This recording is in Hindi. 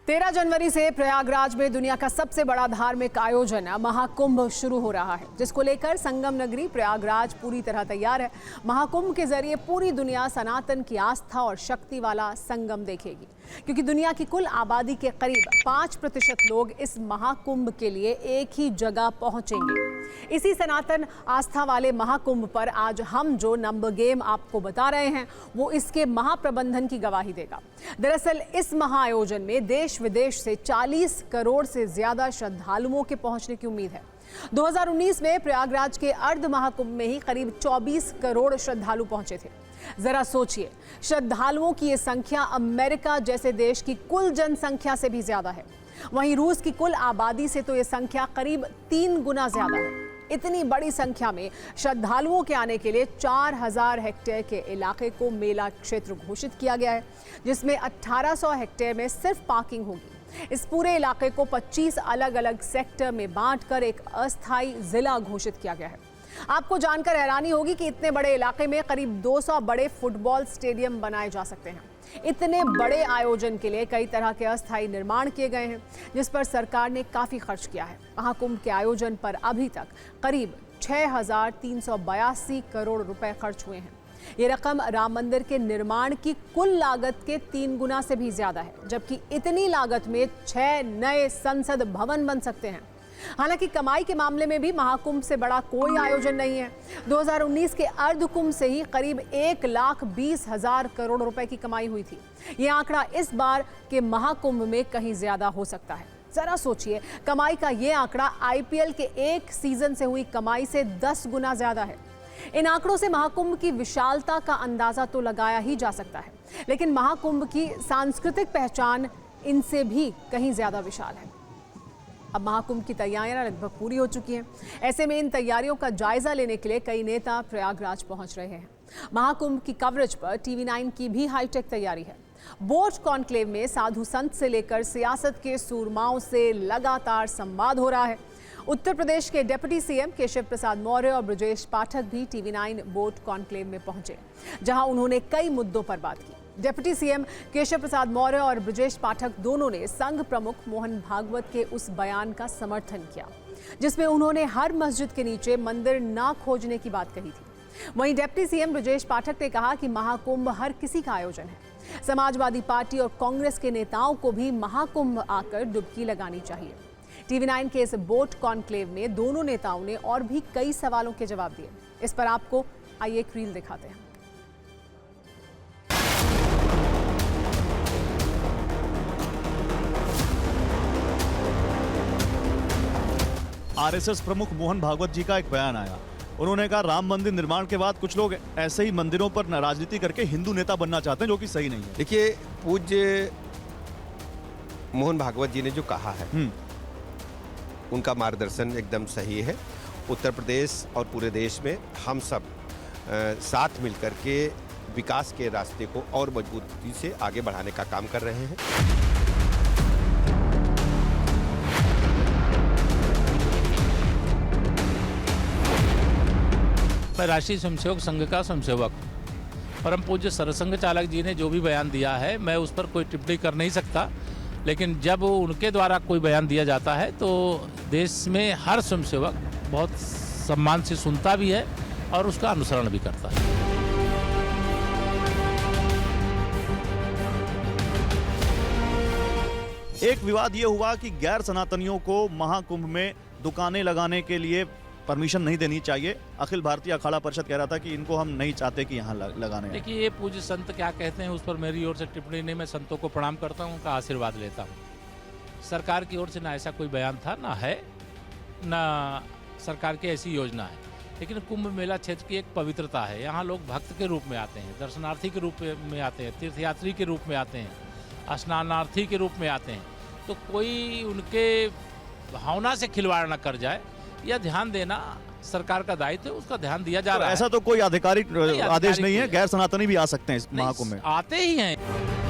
13 जनवरी से प्रयागराज में दुनिया का सबसे बड़ा धार्मिक आयोजन महाकुंभ शुरू हो रहा है, जिसको लेकर संगम नगरी प्रयागराज पूरी तरह तैयार है। महाकुंभ के जरिए पूरी दुनिया सनातन की आस्था और शक्ति वाला संगम देखेगी, क्योंकि दुनिया की कुल आबादी के करीब 5% लोग इस महाकुंभ के लिए एक ही जगह पहुंचेंगे। इसी सनातन आस्था वाले महाकुंभ पर आज हम जो नंबर गेम आपको बता रहे हैं, वो इसके महाप्रबंधन की गवाही देगा। दरअसल इस महाआयोजन में देश विदेश से 40 करोड़ से ज्यादा श्रद्धालुओं के पहुंचने की उम्मीद है। 2019 में प्रयागराज के अर्ध महाकुंभ में ही करीब 24 करोड़ श्रद्धालु पहुंचे थे। जरा सोचिए, श्रद्धालुओं की ये संख्या अमेरिका जैसे देश की कुल जनसंख्या से भी ज्यादा है। वहीं रूस की कुल आबादी से तो ये संख्या करीब 3 गुना ज्यादा है। इतनी बड़ी संख्या में श्रद्धालुओं के आने के लिए 4000 हेक्टेयर के इलाके को मेला क्षेत्र घोषित किया गया है, जिसमें 1800 हेक्टेयर में सिर्फ पार्किंग होगी। इस पूरे इलाके को 25 अलग अलग सेक्टर में बांटकर एक अस्थायी जिला घोषित किया गया है। आपको जानकर हैरानी होगी कि इतने बड़े इलाके में करीब 200 बड़े फुटबॉल स्टेडियम बनाए जा सकते हैं। इतने बड़े आयोजन के लिए कई तरह के अस्थायी निर्माण किए गए हैं, जिस पर सरकार ने काफी खर्च किया है। महाकुंभ के आयोजन पर अभी तक करीब 6382 करोड़ रुपए खर्च हुए हैं। ये रकम राम मंदिर के निर्माण की कुल लागत के 3 गुना से भी ज्यादा है, जबकि इतनी लागत में 6 नए संसद भवन बन सकते हैं। हालांकि कमाई के मामले में भी महाकुंभ से बड़ा कोई आयोजन नहीं है। 2019 के अर्ध कुंभ से ही करीब 1,20,000 करोड़ रुपए की कमाई हुई थी। ये आंकड़ा इस बार के महाकुंभ में कहीं ज्यादा हो सकता है। जरा सोचिए, कमाई का ये आंकड़ा IPL के एक सीजन से हुई कमाई से 10 गुना ज्यादा है। इन आंकड़ों से महाकुंभ की विशालता का अंदाजा तो लगाया ही जा सकता है, लेकिन महाकुंभ की सांस्कृतिक पहचान इनसे भी कहीं ज्यादा विशाल है। अब महाकुंभ की तैयारियां लगभग पूरी हो चुकी हैं। ऐसे में इन तैयारियों का जायजा लेने के लिए कई नेता प्रयागराज पहुंच रहे हैं। महाकुंभ की कवरेज पर TV9 की भी हाईटेक तैयारी है। बोट कॉन्क्लेव में साधु संत से लेकर सियासत के सूरमाओं से लगातार संवाद हो रहा है। उत्तर प्रदेश के डिप्टी CM केशव प्रसाद मौर्य और ब्रजेश पाठक भी TV9 बोट कॉन्क्लेव में पहुंचे, जहां उन्होंने कई मुद्दों पर बात की। डिप्टी CM केशव प्रसाद मौर्य और ब्रजेश पाठक दोनों ने संघ प्रमुख मोहन भागवत के उस बयान का समर्थन किया, जिसमें उन्होंने हर मस्जिद के नीचे मंदिर ना खोजने की बात कही थी। वहीं डिप्टी CM ब्रजेश पाठक ने कहा कि महाकुंभ हर किसी का आयोजन है। समाजवादी पार्टी और कांग्रेस के नेताओं को भी महाकुंभ आकर डुबकी लगानी चाहिए। TV9 के इस बोट कॉन्क्लेव में दोनों नेताओं ने और भी कई सवालों के जवाब दिए। इस पर आपको आइए एक रील दिखाते हैं। RSS प्रमुख मोहन भागवत जी का एक बयान आया। उन्होंने कहा राम मंदिर निर्माण के बाद कुछ लोग ऐसे ही मंदिरों पर राजनीति करके हिंदू नेता बनना चाहते हैं, जो कि सही नहीं है। देखिए, पूज्य मोहन भागवत जी ने जो कहा है, उनका मार्गदर्शन एकदम सही है। उत्तर प्रदेश और पूरे देश में हम सब साथ मिलकर के विकास के रास्ते को और मजबूती से आगे बढ़ाने का काम कर रहे हैं। मैं राष्ट्रीय स्वयंसेवक संघ का स्वयंसेवक परम पूज्य सरसंघ चालक जी ने जो भी बयान दिया है, मैं उस पर कोई टिप्पणी कर नहीं सकता, लेकिन जब उनके द्वारा कोई बयान दिया जाता है तो देश में हर स्वयंसेवक बहुत सम्मान से सुनता भी है और उसका अनुसरण भी करता है। एक विवाद ये हुआ कि गैर सनातनियों को महाकुंभ में दुकानें लगाने के लिए परमिशन नहीं देनी चाहिए। अखिल भारतीय अखाड़ा परिषद कह रहा था कि इनको हम नहीं चाहते कि यहाँ लगाने। देखिए, ये पूज्य संत क्या कहते हैं उस पर मेरी ओर से टिप्पणी नहीं। मैं संतों को प्रणाम करता हूँ, उनका आशीर्वाद लेता हूँ। सरकार की ओर से ना ऐसा कोई बयान था, ना है, ना सरकार की ऐसी योजना है। लेकिन कुंभ मेला क्षेत्र की एक पवित्रता है। यहाँ लोग भक्त के रूप में आते हैं, दर्शनार्थी के रूप में आते हैं, तीर्थयात्री के रूप में आते हैं, स्नानार्थी के रूप में आते हैं। तो कोई उनके भावना से खिलवाड़ न कर जाए, यह ध्यान देना सरकार का दायित्व है, उसका ध्यान दिया जा रहा है। ऐसा तो कोई आधिकारिक आदेश नहीं है, गैर सनातनी भी आ सकते हैं इस महाकुंभ में। आते ही हैं।